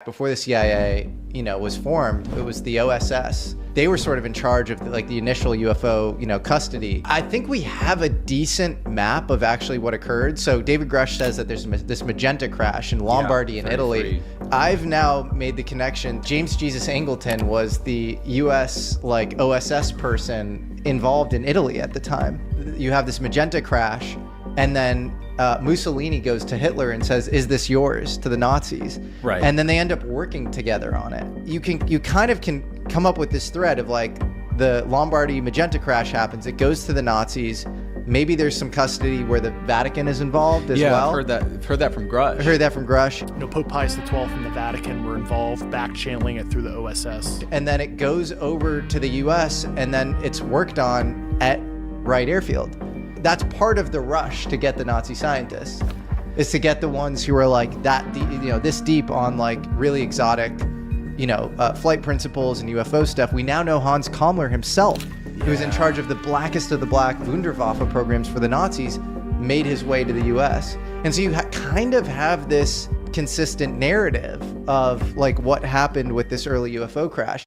Before the CIA, was formed, it was the OSS. They were sort of in charge of the initial UFO, custody. I think we have a decent map of actually what occurred. So David Grush says that there's this magenta crash in Lombardy in Italy. I've now made the connection. James Jesus Angleton was the US OSS person involved in Italy at the time. You have this magenta crash, and then Mussolini goes to Hitler and says, "Is this yours?" to the Nazis. Right. And then they end up working together on it. You kind of can come up with this thread of the Lombardy magenta crash happens. It goes to the Nazis. Maybe there's some custody where the Vatican is involved as well. Yeah, I've heard that from Grush. I heard that from Grush. Pope Pius XII and the Vatican were involved, back channeling it through the OSS. And then it goes over to the US, and then it's worked on at Wright Airfield. That's part of the rush to get the Nazi scientists, is to get the ones who are this deep on really exotic, flight principles and UFO stuff. We now know Hans Kammler himself, who was in charge of the blackest of the black Wunderwaffe programs for the Nazis, made his way to the US. And so you kind of have this consistent narrative of what happened with this early UFO crash.